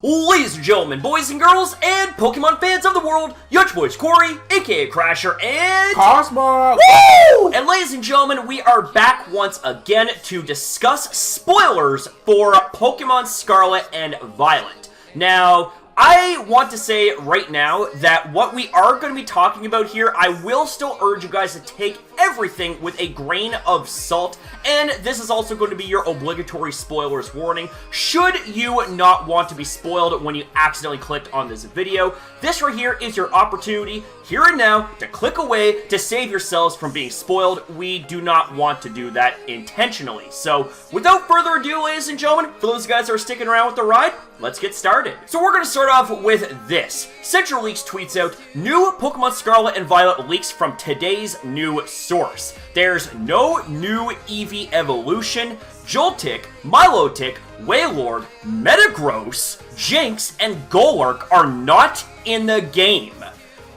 Ladies and gentlemen, boys and girls, and Pokemon fans of the world, your boys Corey, aka Crasher, and Cosmo! Woo! And ladies and gentlemen, we are back once again to discuss spoilers for Pokemon Scarlet and Violet. Now, I want to say right now that what we are going to be talking about here, I will still urge you guys to take everything with a grain of salt, and this is also going to be your obligatory spoilers warning. Should you not want to be spoiled when you accidentally clicked on this video, this right here is your opportunity, here and now, to click away to save yourselves from being spoiled. We do not want to do that intentionally. So, without further ado, ladies and gentlemen, for those guys that are sticking around with the ride, let's get started. So we're going to start off with this. Central Leaks tweets out, new Pokemon Scarlet and Violet leaks from today's new source. There's no new Eevee evolution. Joltik, Milotic, Wailord, Metagross, Jinx, and Golurk are not in the game.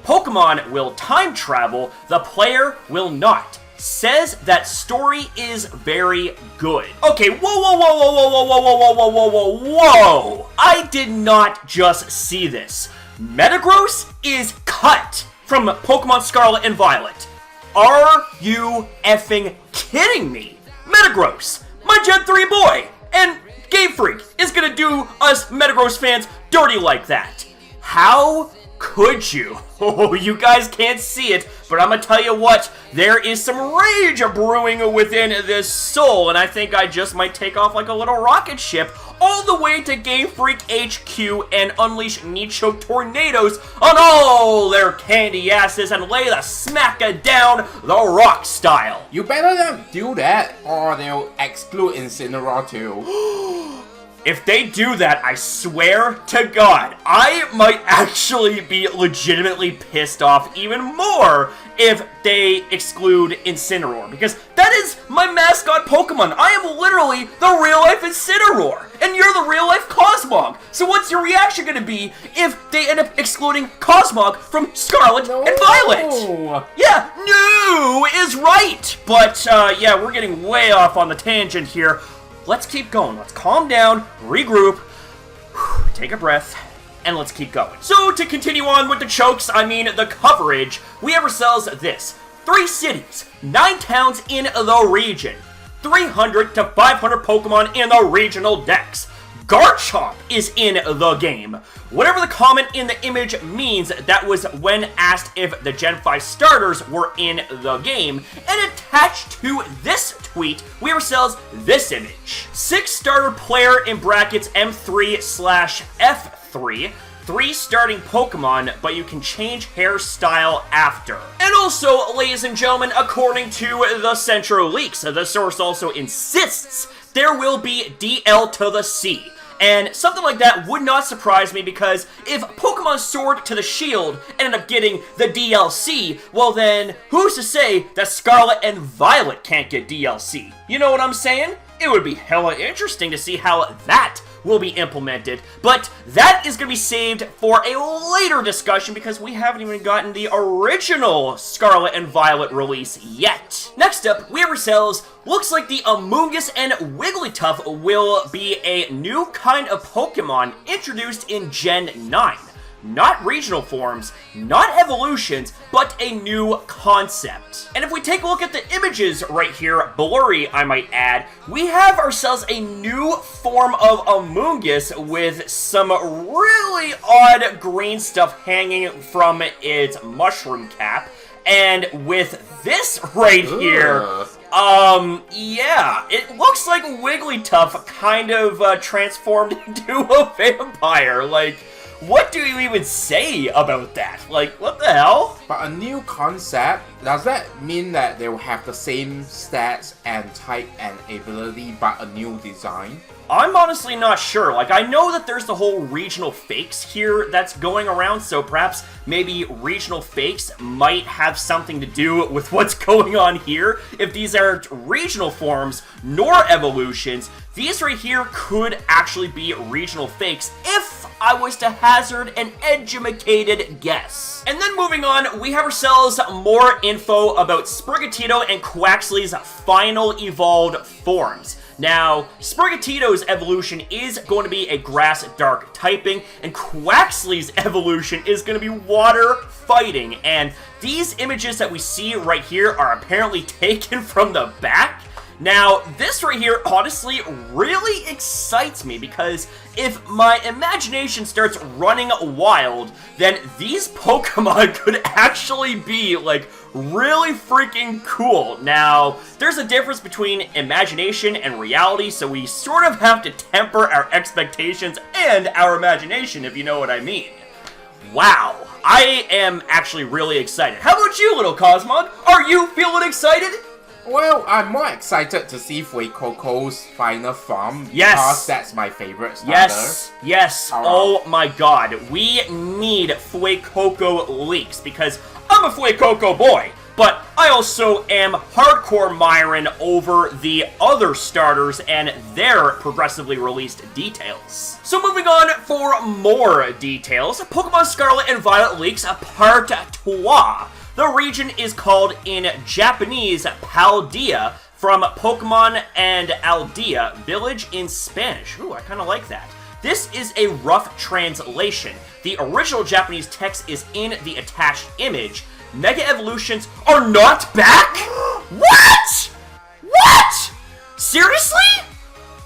Pokemon will time travel, the player will not. Says that story is very good. Okay, whoa. I did not just see this. Metagross is cut from Pokemon Scarlet and Violet. Are you effing kidding me? Metagross, my Gen 3 boy, and Game Freak is gonna do us Metagross fans dirty like that. How could you? Oh, you guys can't see it, but I'm gonna tell you what, there is some rage brewing within this soul, and I think I just might take off like a little rocket ship all the way to Game Freak HQ and unleash Nicho tornadoes on all their candy asses and lay the smacker down the rock style. You better not do that, or they'll exclude Incineroar too. If they do that, I swear to God, I might actually be legitimately pissed off even more if they exclude Incineroar, because that is my mascot Pokemon. I am literally the real-life Incineroar, and you're the real-life Cosmog. So what's your reaction going to be if they end up excluding Cosmog from Scarlet and Violet? Yeah, no is right. But, yeah, we're getting way off on the tangent here. Let's keep going. Let's calm down, regroup, take a breath, and let's keep going. So, to continue on with the chokes, I mean the coverage, we have ourselves this. 3 cities, 9 towns in the region, 300 to 500 Pokemon in the regional decks. Garchomp is in the game. Whatever the comment in the image means, that was when asked if the Gen 5 starters were in the game, and attached to this tweet, we have ourselves this image. 6 starter player in brackets M3/F3, 3 starting Pokemon, but you can change hairstyle after. And also, ladies and gentlemen, according to the Central Leaks, the source also insists there will be DL to the C. And something like that would not surprise me, because if Pokemon Sword to the Shield ended up getting the DLC, well then, who's to say that Scarlet and Violet can't get DLC? You know what I'm saying? It would be hella interesting to see how that will be implemented, but that is going to be saved for a later discussion because we haven't even gotten the original Scarlet and Violet release yet. Next up, we have ourselves, looks like the Amoonguss and Wigglytuff will be a new kind of Pokemon introduced in Gen 9. Not regional forms, not evolutions, but a new concept. And if we take a look at the images right here, blurry I might add, we have ourselves a new form of Amoonguss with some really odd green stuff hanging from its mushroom cap. And with this right here, yeah, it looks like Wigglytuff kind of transformed into a vampire. Like, what do you even say about that? Like, what the hell? But a new concept, does that mean that they will have the same stats and type and ability but a new design? I'm honestly not sure. Like, I know that there's the whole regional fakes here that's going around, so perhaps maybe regional fakes might have something to do with what's going on here. If these aren't regional forms nor evolutions, these right here could actually be regional fakes if I was to hazard an educated guess. And then moving on, we have ourselves more info about Sprightino and Quaxley's final evolved forms. Now, Sprightino's evolution is going to be a grass dark typing, and Quaxley's evolution is going to be water fighting, and these images that we see right here are apparently taken from the back. Now, this right here honestly really excites me because if my imagination starts running wild, then these Pokemon could actually be, like, really freaking cool. Now, there's a difference between imagination and reality, so we sort of have to temper our expectations and our imagination, if you know what I mean. Wow, I am actually really excited. How about you, little Cosmog? Are you feeling excited? Well, I'm more excited to see Fuecoco's final form. Yes. Because that's my favorite starter. Yes. Oh my god. We need Fuecoco leaks because I'm a Fuecoco boy. But I also am hardcore Myron over the other starters and their progressively released details. So moving on for more details, Pokemon Scarlet and Violet leaks Part 2. The region is called in Japanese Paldea, from Pokemon and Aldea, village in Spanish. Ooh, I kind of like that. This is a rough translation. The original Japanese text is in the attached image. Mega Evolutions are not back? What? What? Seriously?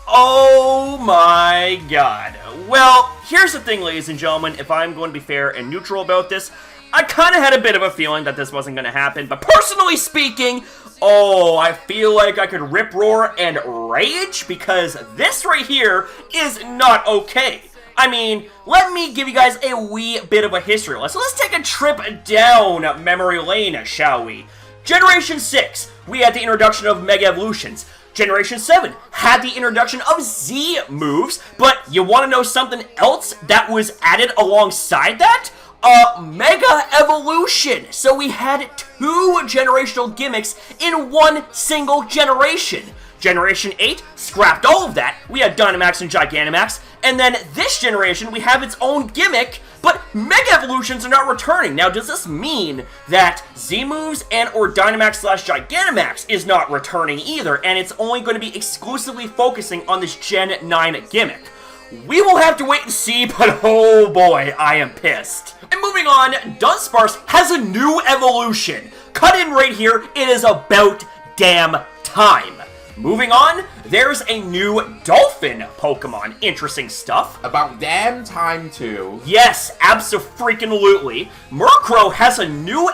Oh my god. Well, here's the thing, ladies and gentlemen, if I'm going to be fair and neutral about this, I kind of had a bit of a feeling that this wasn't going to happen, but personally speaking, I feel like I could rip-roar and rage, because this right here is not okay. I mean, let me give you guys a wee bit of a history lesson. Let's take a trip down memory lane, shall we? Generation 6, we had the introduction of Mega Evolutions. Generation 7 had the introduction of Z moves, but you want to know something else that was added alongside that? Mega Evolution! So we had 2 generational gimmicks in one single generation. Generation 8 scrapped all of that. We had Dynamax and Gigantamax. And then this generation, we have its own gimmick, but Mega Evolutions are not returning. Now, does this mean that Z-Moves and or Dynamax/Gigantamax is not returning either, and it's only going to be exclusively focusing on this Gen 9 gimmick? We will have to wait and see, but oh boy, I am pissed. And moving on, Dunsparce has a new evolution. Cut in right here, it is about damn time. Moving on, there's a new Dolphin Pokemon. Interesting stuff. About damn time too. Yes, abso-freaking-lutely. Murkrow has a new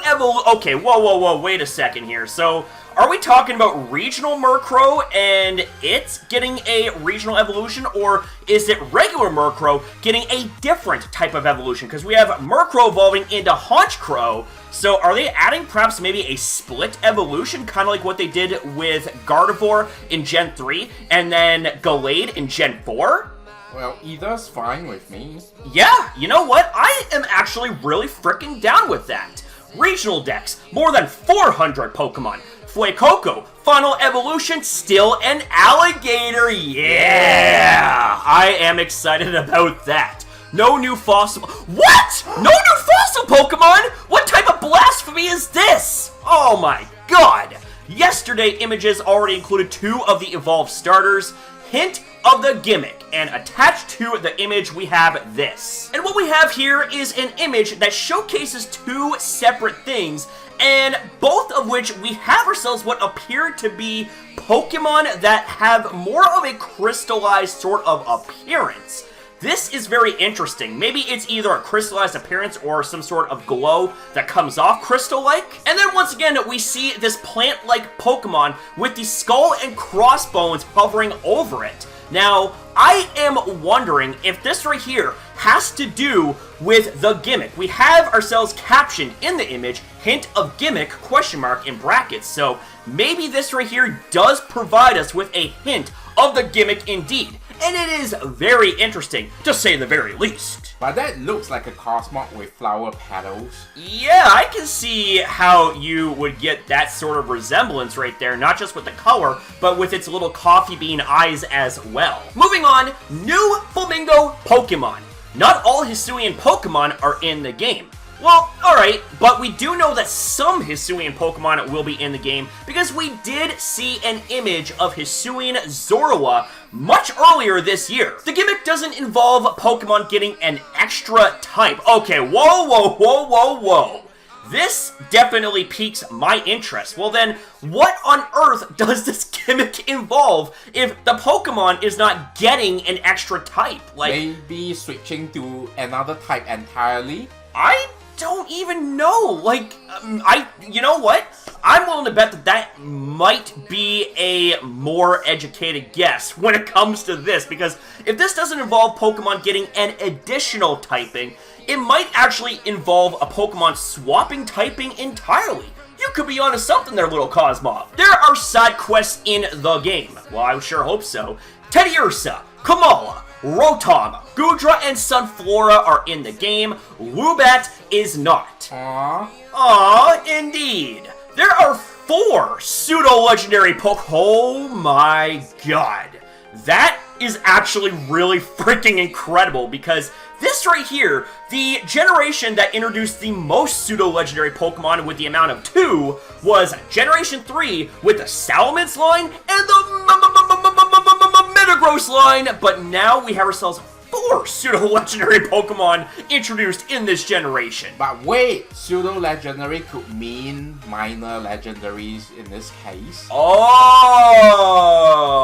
Okay, whoa, wait a second here. So, are we talking about regional Murkrow and it's getting a regional evolution, or is it regular Murkrow getting a different type of evolution? Because we have Murkrow evolving into Honchkrow, so are they adding perhaps maybe a split evolution, kind of like what they did with Gardevoir in Gen 3, and then Gallade in Gen 4? Well, either's fine with me. Yeah, you know what? I am actually really freaking down with that. Regional decks, more than 400 Pokemon. Fuecoco, final evolution, still an alligator, yeah! I am excited about that. No new fossil... What? No new fossil Pokemon? What type of blasphemy is this? Oh my god! Yesterday, images already included 2 of the evolved starters. Hint of the gimmick, and attached to the image we have this. And what we have here is an image that showcases 2 separate things, and both of which we have ourselves what appear to be Pokemon that have more of a crystallized sort of appearance. This is very interesting. Maybe it's either a crystallized appearance or some sort of glow that comes off crystal-like. And then once again, we see this plant-like Pokemon with the skull and crossbones hovering over it. Now, I am wondering if this right here has to do with the gimmick. We have ourselves captioned in the image, hint of gimmick, question mark in brackets. So maybe this right here does provide us with a hint of the gimmick indeed. And it is very interesting, to say the very least. But that looks like a Cosmog with flower petals. Yeah, I can see how you would get that sort of resemblance right there, not just with the color, but with its little coffee bean eyes as well. Moving on, new Flamingo Pokemon. Not all Hisuian Pokemon are in the game. Well, alright, but we do know that some Hisuian Pokemon will be in the game because we did see an image of Hisuian Zorua much earlier this year. The gimmick doesn't involve Pokemon getting an extra type. Okay, whoa. This definitely piques my interest. Well then, what on earth does this gimmick involve if the Pokemon is not getting an extra type? Like, maybe switching to another type entirely? I don't even know. Like, you know what? I'm willing to bet that that might be a more educated guess when it comes to this, because if this doesn't involve Pokemon getting an additional typing, it might actually involve a Pokemon swapping typing entirely. You could be onto something there, little Cosmob. There are side quests in the game. Well, I sure hope so. Teddiursa, Kamala, Rotom, Goodra, and Sunflora are in the game. Woobat is not. Aww, indeed. There are 4 pseudo-legendary Oh my god. That is actually really freaking incredible, because this right here, the generation that introduced the most pseudo-legendary Pokemon with the amount of 2 was Generation 3 with the Salamence line and the Metagross line, but now we have ourselves 4 pseudo-legendary Pokemon introduced in this generation. But wait, pseudo-legendary could mean minor legendaries in this case. Oh,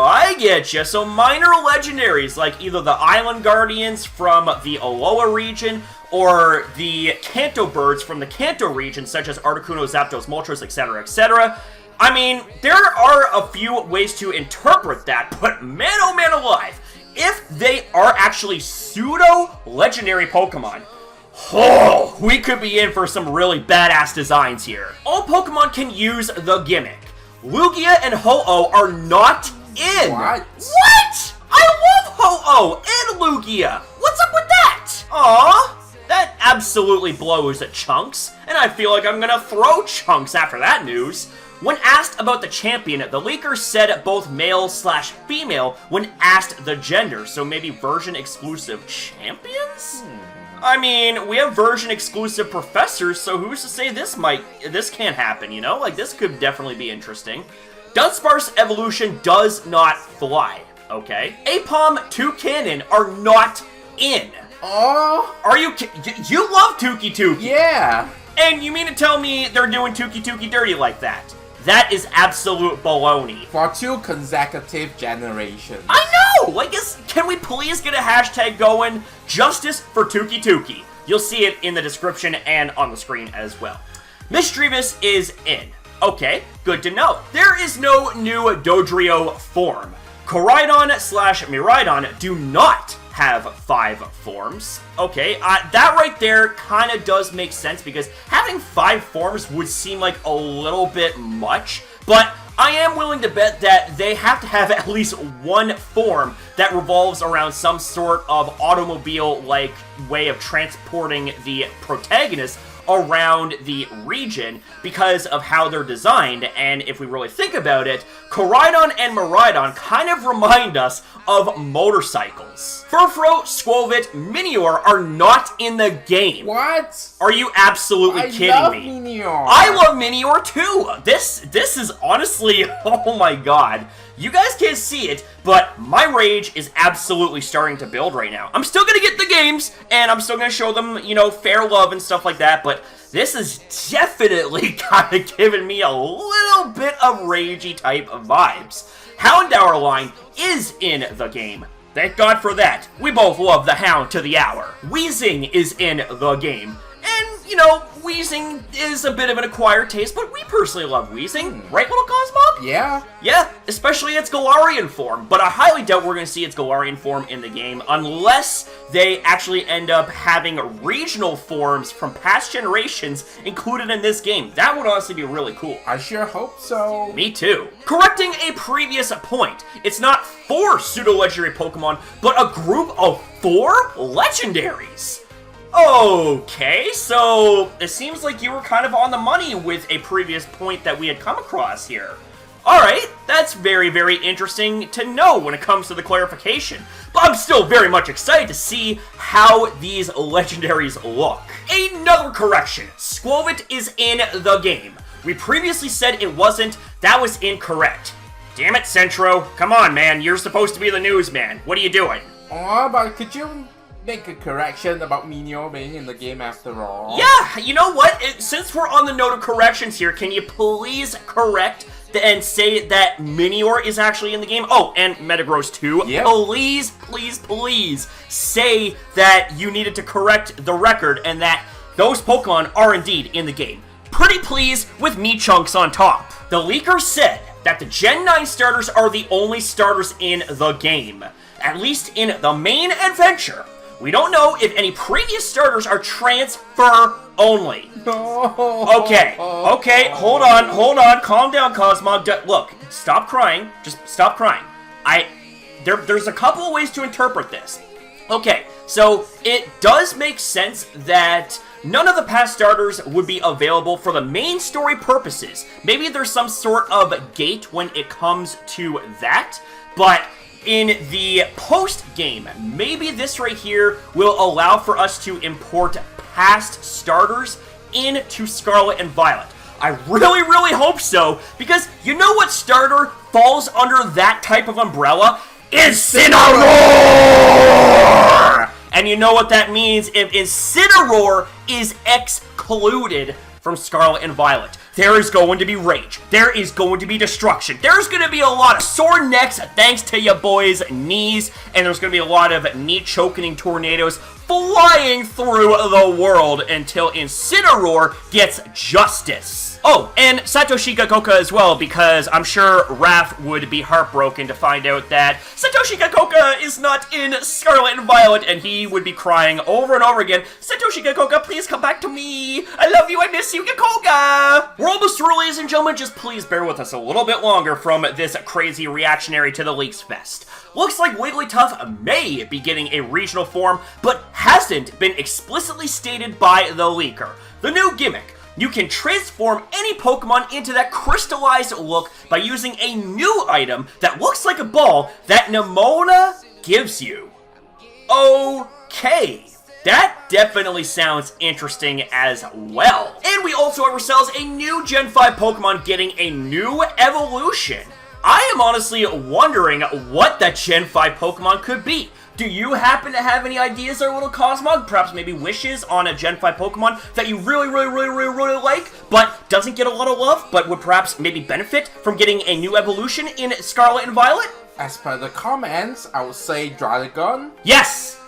I get you. So minor legendaries, like either the Island Guardians from the Alola region, or the Kanto birds from the Kanto region, such as Articuno, Zapdos, Moltres, etc., etc. I mean, there are a few ways to interpret that, but man oh man alive, if they are actually pseudo-legendary Pokemon, oh, we could be in for some really badass designs here. All Pokemon can use the gimmick. Lugia and Ho-Oh are not in. What? What? I love Ho-Oh and Lugia. What's up with that? Aw, that absolutely blows chunks, and I feel like I'm gonna throw chunks after that news. When asked about the champion, the leaker said both male/female when asked the gender, so maybe version-exclusive champions? I mean, we have version-exclusive professors, so who's to say this can't happen, you know? Like, this could definitely be interesting. Dunsparce evolution does not fly, okay? Apom, Toucannon are not in. Oh, Are you love Tuki Tuki? yeah. And you mean to tell me they're doing Tuki Tuki dirty like that? That is absolute baloney. For 2 consecutive generations. I know! Like, can we please get a hashtag going? Justice for Tuki Tuki. You'll see it in the description and on the screen as well. Misdreavus is in. Okay, good to know. There is no new Dodrio form. Koraidon/Miraidon do not have 5 forms. Okay, that right there kind of does make sense, because having 5 forms would seem like a little bit much, but I am willing to bet that they have to have at least 1 form that revolves around some sort of automobile-like way of transporting the protagonist around the region because of how they're designed. And if we really think about it, Koraidon and Miraidon kind of remind us of motorcycles. Furfrou, Squovit, Minior are not in the game. What? Are you absolutely kidding I love me? Minior. I love Minior too! This is honestly, oh my god. You guys can't see it, but my rage is absolutely starting to build right now. I'm still gonna get the games, and I'm still gonna show them, you know, fair love and stuff like that, but this is definitely kind of giving me a little bit of ragey type of vibes. Houndour line is in the game. Thank God for that. We both love the Hound to the hour. Weezing is in the game. And, you know, Weezing is a bit of an acquired taste, but we personally love Weezing. Right, little Cosmob? Yeah. Yeah, especially its Galarian form, but I highly doubt we're going to see its Galarian form in the game unless they actually end up having regional forms from past generations included in this game. That would honestly be really cool. I sure hope so. Me too. Correcting a previous point, it's not 4 pseudo-legendary Pokemon, but a group of 4 legendaries. Okay, so it seems like you were kind of on the money with a previous point that we had come across here. Alright, that's very, very interesting to know when it comes to the clarification. But I'm still very much excited to see how these legendaries look. Another correction. Squovit is in the game. We previously said it wasn't. That was incorrect. Damn it, Centro. Come on, man. You're supposed to be the newsman. What are you doing? Oh, but could you make a correction about Mino being in the game after all? Yeah, you know what? Since we're on the note of corrections here, can you please correct and say that Minior is actually in the game? Oh, and Metagross too. Yep. Please, please, please say that you needed to correct the record and that those Pokemon are indeed in the game. Pretty pleased with me chunks on top. The leaker said that the Gen 9 starters are the only starters in the game, at least in the main adventure. We don't know if any previous starters are transfer only. Okay, hold on, calm down, Cosmog. Look, stop crying, just stop crying. There's a couple of ways to interpret this. Okay, so it does make sense that none of the past starters would be available for the main story purposes. Maybe there's some sort of gate when it comes to that, but in the post-game, maybe this right here will allow for us to import past starters into Scarlet and Violet. I really, really hope so, because you know what starter falls under that type of umbrella? Incineroar! And you know what that means if Incineroar is excluded from Scarlet and Violet. There is going to be rage. There is going to be destruction. There's going to be a lot of sore necks thanks to your boys' knees, and there's going to be a lot of knee-choking tornadoes flying through the world until Incineroar gets justice. Oh, and Satoshi Gakoka as well, because I'm sure Raph would be heartbroken to find out that Satoshi Gakoka is not in Scarlet and Violet, and he would be crying over and over again, Satoshi Gakoka, please come back to me! I love you, I miss you, Gakoka! We're almost through, ladies and gentlemen, just please bear with us a little bit longer from this crazy reactionary to the Leaks Fest. Looks like Wigglytuff may be getting a regional form, but hasn't been explicitly stated by the leaker. The new gimmick. You can transform any Pokemon into that crystallized look by using a new item that looks like a ball that Nemona gives you. Okay, that definitely sounds interesting as well. And we also have ourselves a new Gen 5 Pokemon getting a new evolution. I am honestly wondering what that Gen 5 Pokemon could be. Do you happen to have any ideas there, little Cosmog? Perhaps maybe wishes on a Gen 5 Pokemon that you really like, but doesn't get a lot of love, but would perhaps maybe benefit from getting a new evolution in Scarlet and Violet? As per the comments, I would say Druddigon. Yes,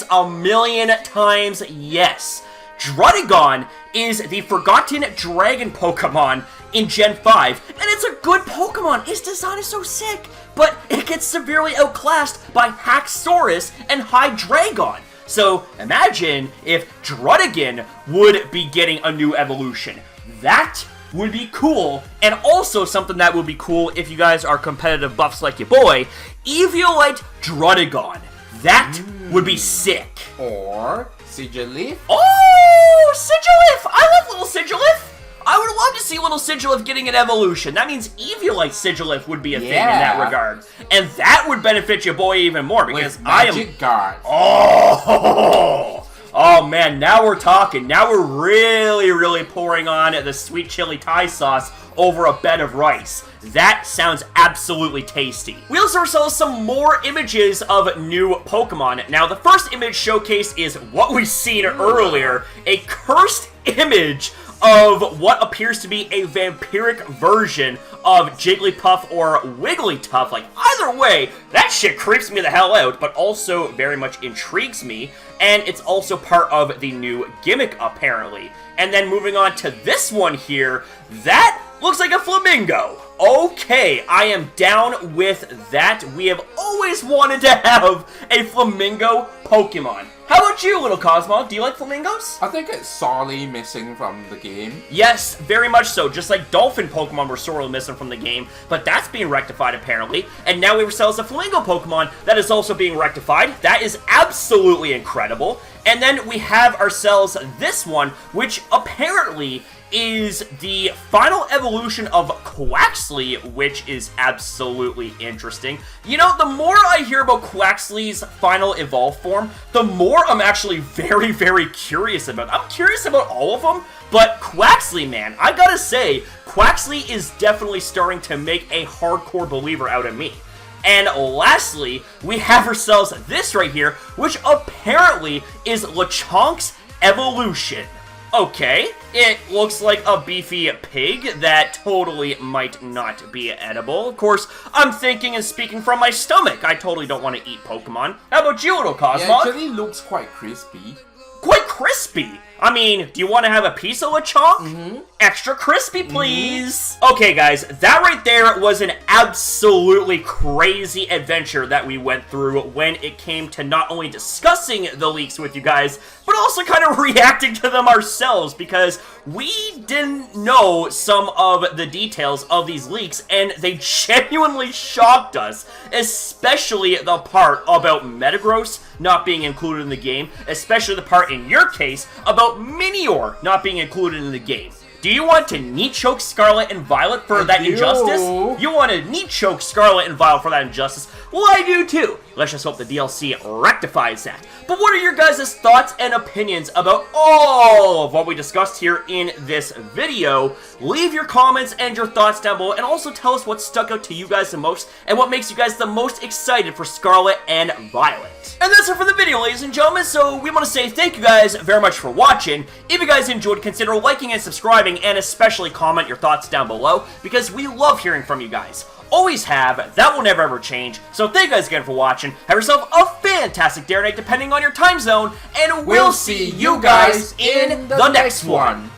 a million times yes. Druddigon is the Forgotten Dragon Pokemon in Gen 5, and it's a good Pokemon. Its design is so sick, but it gets severely outclassed by Haxorus and Hydreigon. So imagine if Druddigon would be getting a new evolution. That would be cool, and also something that would be cool if you guys are competitive buffs like your boy, Eviolite Druddigon. That would be sick. Or Sigilif. Oh, Sigilif! I love little Sigilif! I would love to see little Sigilif getting an evolution. That means Eviolite Sigilif would be a thing in that regard. And that would benefit your boy even more, because with Magic Guard. Oh man, now we're talking. Now we're really pouring on the sweet chili Thai sauce over a bed of rice. That sounds absolutely tasty. We also saw some more images of new Pokemon. Now, the first image showcase is what we've seen earlier, a cursed image of what appears to be a vampiric version of Jigglypuff or Wigglytuff. Like, either way, that shit creeps me the hell out, but also very much intrigues me, and it's also part of the new gimmick, apparently. And then moving on to this one here, that looks like a Flamingo. Okay, I am down with that. We have always wanted to have a Flamingo Pokemon. How about you, little Cosmo? Do you like Flamingos? I think it's sorely missing from the game. Yes, very much so. Just like Dolphin Pokemon were sorely missing from the game, but that's being rectified apparently. And now we have ourselves a Flamingo Pokemon that is also being rectified. That is absolutely incredible. And then we have ourselves this one, which apparently is the final evolution of Quaxley, which is absolutely interesting. You know, the more I hear about Quaxley's final evolve form, the more I'm actually very, very curious about. I'm curious about all of them, but Quaxley, man, I gotta say, Quaxley is definitely starting to make a hardcore believer out of me. And lastly, we have ourselves this right here, which apparently is Lechonk's evolution. Okay, it looks like a beefy pig that totally might not be edible. Of course, I'm thinking and speaking from my stomach. I totally don't want to eat Pokemon. How about you, little Cosmog? It actually looks quite crispy. Quite crispy! I mean, do you want to have a piece of Lechonk? Extra crispy, please! Okay, guys, that right there was an absolutely crazy adventure that we went through when it came to not only discussing the leaks with you guys, but also kind of reacting to them ourselves, because we didn't know some of the details of these leaks, and they genuinely shocked us, especially the part about Metagross not being included in the game, especially the part in your case about Minior not being included in the game. Do you want to knee choke Scarlet and Violet for that injustice? You want to knee choke Scarlet and Violet for that injustice? Well, I do too. Let's just hope the DLC rectifies that. But what are your guys' thoughts and opinions about all of what we discussed here in this video? Leave your comments and your thoughts down below, and also tell us what stuck out to you guys the most and what makes you guys the most excited for Scarlet and Violet. And that's it for the video, ladies and gentlemen, so we want to say thank you guys very much for watching. If you guys enjoyed, consider liking and subscribing, and especially comment your thoughts down below, because we love hearing from you guys. Always have, that will never ever change. So thank you guys again for watching. Have yourself a fantastic day or night depending on your time zone, and we'll see you guys in the next one.